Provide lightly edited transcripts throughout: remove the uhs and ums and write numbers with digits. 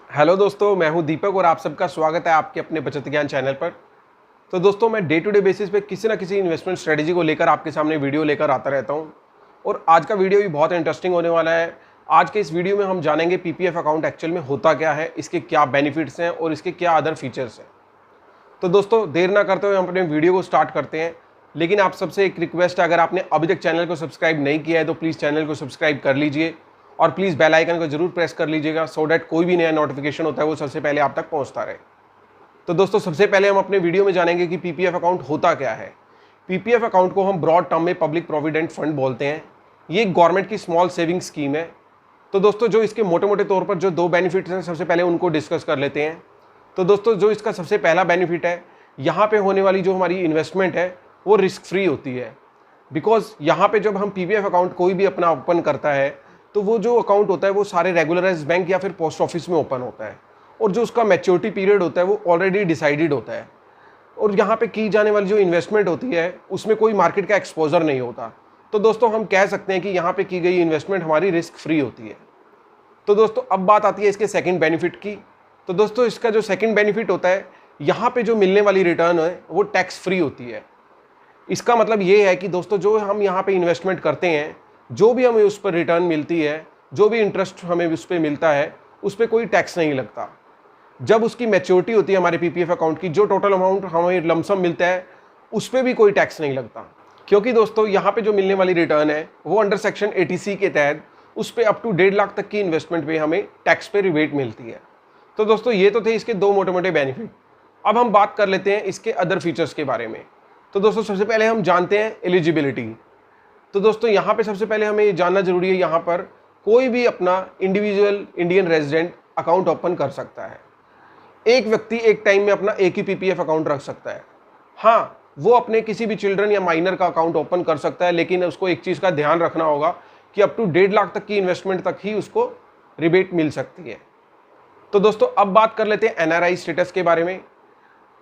Hello दोस्तों, मैं हूं दीपक और आप सबका स्वागत है आपके अपने बचत ज्ञान चैनल पर। तो दोस्तों, मैं डे टू डे बेसिस पे किसी ना किसी इन्वेस्टमेंट स्ट्रेटजी को लेकर आपके सामने वीडियो लेकर आता रहता हूं और आज का वीडियो भी बहुत इंटरेस्टिंग होने वाला है। आज के इस वीडियो में हम जानेंगे पीपीएफ अकाउंट एक्चुअल में होता क्या है, इसके क्या बेनिफिट्स हैं और इसके क्या अदर फीचर्स हैं। तो दोस्तों, देर ना करते हुए हम अपने वीडियो को स्टार्ट करते हैं। लेकिन आप सबसे एक रिक्वेस्ट है, अगर आपने अभी तक चैनल को सब्सक्राइब नहीं किया है तो प्लीज़ चैनल को सब्सक्राइब कर लीजिए और प्लीज़ बेल आइकन को जरूर प्रेस कर लीजिएगा सो डैट कोई भी नया नोटिफिकेशन होता है वो सबसे पहले आप तक पहुंचता रहे। तो दोस्तों, सबसे पहले हम अपने वीडियो में जानेंगे कि पीपीएफ अकाउंट होता क्या है। पीपीएफ अकाउंट को हम ब्रॉड टर्म में पब्लिक प्रोविडेंट फंड बोलते हैं। ये एक गवर्नमेंट की स्मॉल सेविंग स्कीम है। तो दोस्तों, जो इसके मोटे मोटे तौर पर जो दो बेनिफिट्स हैं, सबसे पहले उनको डिस्कस कर लेते हैं। तो दोस्तों, जो इसका सबसे पहला बेनिफिट है, यहाँ पे होने वाली जो हमारी इन्वेस्टमेंट है वो रिस्क फ्री होती है। बिकॉज यहाँ पे जब हम पीपीएफ अकाउंट कोई भी अपना ओपन करता है तो वो जो अकाउंट होता है वो सारे रेगुलराइज बैंक या फिर पोस्ट ऑफिस में ओपन होता है और जो उसका मैच्योरिटी पीरियड होता है वो ऑलरेडी डिसाइडेड होता है। और यहाँ पे की जाने वाली जो इन्वेस्टमेंट होती है उसमें कोई मार्केट का एक्सपोजर नहीं होता। तो दोस्तों, हम कह सकते हैं कि यहाँ पे की गई इन्वेस्टमेंट हमारी रिस्क फ्री होती है। तो दोस्तों, अब बात आती है इसके सेकंड बेनिफिट की। तो दोस्तों, इसका जो सेकंड बेनिफिट होता है, यहाँ पे जो मिलने वाली रिटर्न है वो टैक्स फ्री होती है। इसका मतलब ये है कि दोस्तों, जो हम यहाँ पे इन्वेस्टमेंट करते हैं, जो भी हमें उस पर रिटर्न मिलती है, जो भी इंटरेस्ट हमें उस पर मिलता है, उस पर कोई टैक्स नहीं लगता। जब उसकी मैच्योरिटी होती है हमारे पीपीएफ अकाउंट की, जो टोटल अमाउंट हमें लमसम मिलता है उस पर भी कोई टैक्स नहीं लगता। क्योंकि दोस्तों, यहाँ पे जो मिलने वाली रिटर्न है वो अंडर सेक्शन 80C के तहत उस पर अप टू 1.5 लाख तक की इन्वेस्टमेंट पे हमें टैक्स पे रिबेट मिलती है। तो दोस्तों, ये तो थे इसके दो मोटे मोटे बेनिफिट। अब हम बात कर लेते हैं इसके अदर फीचर्स के बारे में। तो दोस्तों, सबसे पहले हम जानते हैं एलिजिबिलिटी। तो दोस्तों, यहाँ पे सबसे पहले हमें ये जानना जरूरी है, यहाँ पर कोई भी अपना individual Indian resident account open कर सकता है। एक व्यक्ति एक टाइम में अपना एक ही पीपीएफ अकाउंट रख सकता है। हाँ, वो अपने किसी भी चिल्ड्रन या माइनर का अकाउंट ओपन कर सकता है, लेकिन उसको एक चीज़ का ध्यान रखना होगा कि अप टू 1.5 लाख तक की इन्वेस्टमेंट तक ही उसको रिबेट मिल सकती है। तो दोस्तों, अब बात कर लेते हैं एनआरआई स्टेटस के बारे में।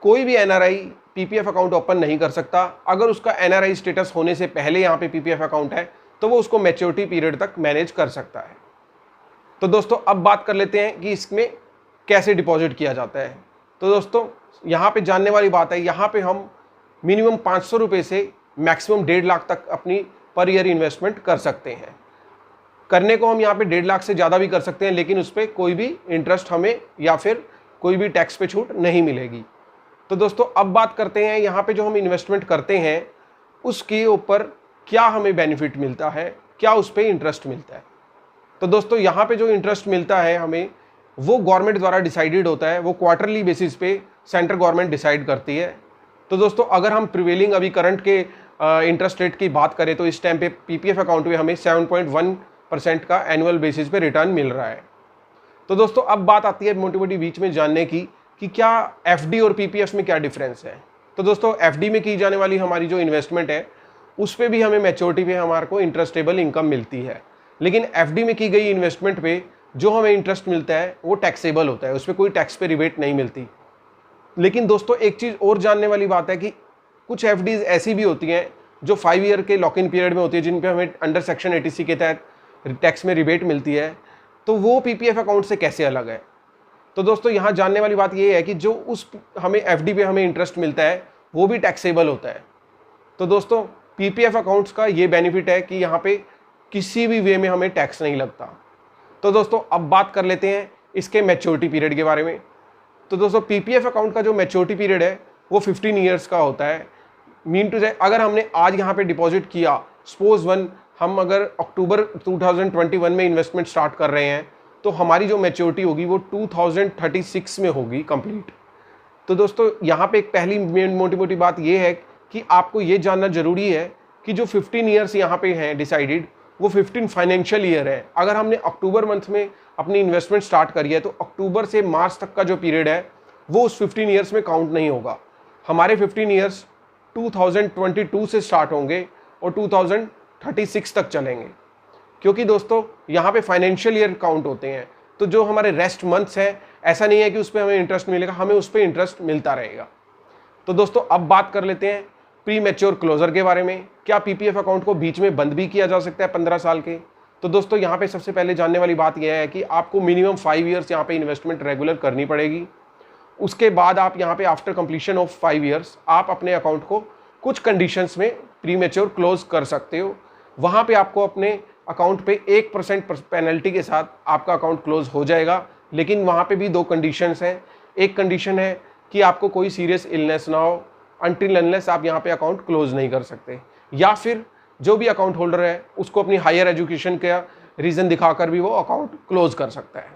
कोई भी एनआरआई पीपीएफ अकाउंट ओपन नहीं कर सकता। अगर उसका एनआरआई स्टेटस होने से पहले यहाँ पे पीपीएफ अकाउंट है तो वो उसको मैच्योरिटी पीरियड तक मैनेज कर सकता है। तो दोस्तों, अब बात कर लेते हैं कि इसमें कैसे डिपॉजिट किया जाता है। तो दोस्तों, यहाँ पे जानने वाली बात है, यहाँ पे हम मिनिमम 500 रुपये से मैक्सिमम 1.5 लाख तक अपनी पर ईयर इन्वेस्टमेंट कर सकते हैं। करने को हम यहाँ पे 1.5 लाख से ज़्यादा भी कर सकते हैं, लेकिन उस पर कोई भी इंटरेस्ट हमें या फिर कोई भी टैक्स पे छूट नहीं मिलेगी। तो दोस्तों, अब बात करते हैं यहाँ पे जो हम इन्वेस्टमेंट करते हैं उसके ऊपर क्या हमें बेनिफिट मिलता है, क्या उस पर इंटरेस्ट मिलता है। तो दोस्तों, यहाँ पे जो इंटरेस्ट मिलता है हमें वो गवर्नमेंट द्वारा डिसाइडेड होता है। वो क्वार्टरली बेसिस पे सेंट्रल गवर्नमेंट डिसाइड करती है। तो दोस्तों, अगर हम प्रिवेलिंग अभी करंट के इंटरेस्ट रेट की बात करें तो इस टाइम पे पीपीएफ अकाउंट में हमें 7.1% का एनुअल बेसिस पे रिटर्न मिल रहा है। तो दोस्तों, अब बात आती है मोटी मोटी बीच में जानने की कि क्या एफडी और पीपीएफ में क्या डिफरेंस है। तो दोस्तों, एफडी में की जाने वाली हमारी जो इन्वेस्टमेंट है उस पे भी हमें मैच्योरिटी पे हमारे को इंटरेस्टेबल इनकम मिलती है, लेकिन एफडी में की गई इन्वेस्टमेंट पे जो हमें इंटरेस्ट मिलता है वो टैक्सेबल होता है, उस पर कोई टैक्स पे रिबेट नहीं मिलती। लेकिन दोस्तों, एक चीज़ और जानने वाली बात है कि कुछ एफडीज ऐसी भी होती हैं जो 5 ईयर के लॉक इन पीरियड में होती है, जिन पे हमें अंडर सेक्शन 80C के तहत टैक्स में रिबेट मिलती है। तो वो पीपीएफ अकाउंट से कैसे अलग है। तो दोस्तों, यहाँ जानने वाली बात ये है कि जो उस हमें एफडी पे हमें इंटरेस्ट मिलता है वो भी टैक्सेबल होता है। तो दोस्तों, पीपीएफ अकाउंट्स का ये बेनिफिट है कि यहाँ पे किसी भी वे में हमें टैक्स नहीं लगता। तो दोस्तों, अब बात कर लेते हैं इसके मैच्योरिटी पीरियड के बारे में। तो दोस्तों, पीपीएफ अकाउंट का जो मैच्योरिटी पीरियड है वो 15 ईयर्स का होता है। मीन टू से अगर हमने आज यहाँ पे डिपॉजिट किया, सपोज हम अगर अक्टूबर 2021 में इन्वेस्टमेंट स्टार्ट कर रहे हैं तो हमारी जो मैच्योरिटी होगी वो 2036 में होगी कंप्लीट। तो दोस्तों, यहाँ पे एक पहली मोटी मोटी बात ये है कि आपको ये जानना जरूरी है कि जो 15 ईयर्स यहाँ पे हैं डिसाइडेड, वो 15 फाइनेंशियल ईयर है। अगर हमने अक्टूबर मंथ में अपनी इन्वेस्टमेंट स्टार्ट करी है तो अक्टूबर से मार्च तक का जो पीरियड है वो उस 15 ईयर्स में काउंट नहीं होगा। हमारे 15 ईयर्स 2022 से स्टार्ट होंगे और 2036 तक चलेंगे, क्योंकि दोस्तों यहाँ पे फाइनेंशियल ईयर काउंट होते हैं। तो जो हमारे रेस्ट मंथ्स हैं, ऐसा नहीं है कि उस पर हमें इंटरेस्ट मिलेगा, हमें उस पर इंटरेस्ट मिलता रहेगा। तो दोस्तों, अब बात कर लेते हैं प्री मैच्योर क्लोजर के बारे में। क्या पीपीएफ अकाउंट को बीच में बंद भी किया जा सकता है 15 साल के? तो दोस्तों यहाँ पे सबसे पहले जानने वाली बात यह है कि आपको मिनिमम 5 ईयर्स यहाँ पे इन्वेस्टमेंट रेगुलर करनी पड़ेगी। उसके बाद आप यहाँ पे आफ्टर कंप्लीशन ऑफ 5 ईयर्स आप अपने अकाउंट को कुछ कंडीशंस में प्रीमेच्योर क्लोज कर सकते हो। वहाँ पे आपको अपने अकाउंट पे 1% पेनल्टी के साथ आपका अकाउंट क्लोज हो जाएगा, लेकिन वहाँ पे भी 2 कंडीशंस हैं। एक कंडीशन है कि आपको कोई सीरियस इलनेस ना हो, अनटिल अनलेस आप यहाँ पे अकाउंट क्लोज नहीं कर सकते, या फिर जो भी अकाउंट होल्डर है उसको अपनी हायर एजुकेशन का रीज़न दिखाकर भी वो अकाउंट क्लोज कर सकता है।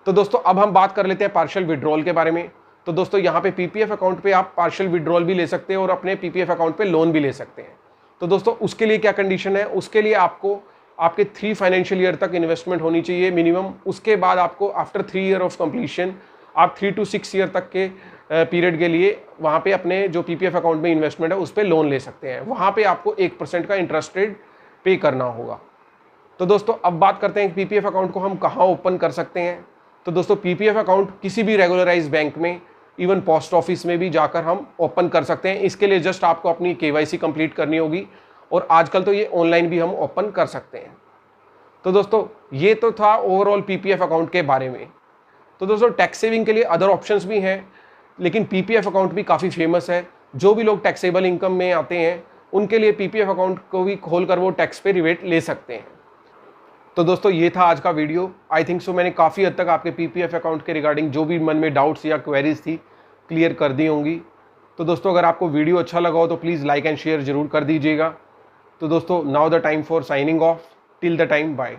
तो दोस्तों अब हम बात कर लेते हैं पार्शियल विड्रॉल के बारे में। तो दोस्तों यहाँ पे पीपीएफ अकाउंट पे आप पार्शियल विड्रॉल भी ले सकते हैं और अपने पीपीएफ अकाउंट पे लोन भी ले सकते हैं। तो दोस्तों उसके लिए क्या कंडीशन है, उसके लिए आपको आपके 3 फाइनेंशियल ईयर तक इन्वेस्टमेंट होनी चाहिए मिनिमम। उसके बाद आपको आफ्टर 3 ईयर ऑफ कंप्लीशन आप 3 to 6 ईयर तक के पीरियड के लिए वहाँ पे अपने जो पीपीएफ अकाउंट में इन्वेस्टमेंट है उस पर लोन ले सकते हैं। वहाँ पे आपको 1% का इंटरेस्ट रेट पे करना होगा। तो दोस्तों अब बात करते हैं कि पीपीएफ अकाउंट को हम कहाँ ओपन कर सकते हैं। तो दोस्तों पीपीएफ अकाउंट किसी भी रेगुलराइज बैंक में, इवन पोस्ट ऑफिस में भी जाकर हम ओपन कर सकते हैं। इसके लिए जस्ट आपको अपनी केवाईसी कंप्लीट करनी होगी, और आजकल तो ये ऑनलाइन भी हम ओपन कर सकते हैं। तो दोस्तों ये तो था ओवरऑल पीपीएफ अकाउंट के बारे में। तो दोस्तों टैक्स सेविंग के लिए अदर ऑप्शंस भी हैं, लेकिन पीपीएफ अकाउंट भी काफ़ी फेमस है। जो भी लोग टैक्सेबल इनकम में आते हैं उनके लिए पीपीएफ अकाउंट को भी खोलकर वो टैक्स पे रिबेट ले सकते हैं। तो दोस्तों ये था आज का वीडियो। आई थिंक सो मैंने काफ़ी हद तक आपके पीपीएफ अकाउंट के रिगार्डिंग जो भी मन में डाउट्स या क्वेरीज थी क्लियर कर दी होंगी। तो दोस्तों अगर आपको वीडियो अच्छा लगा हो तो प्लीज़ लाइक एंड शेयर ज़रूर कर दीजिएगा। तो दोस्तों now the time for signing off, till the time, bye.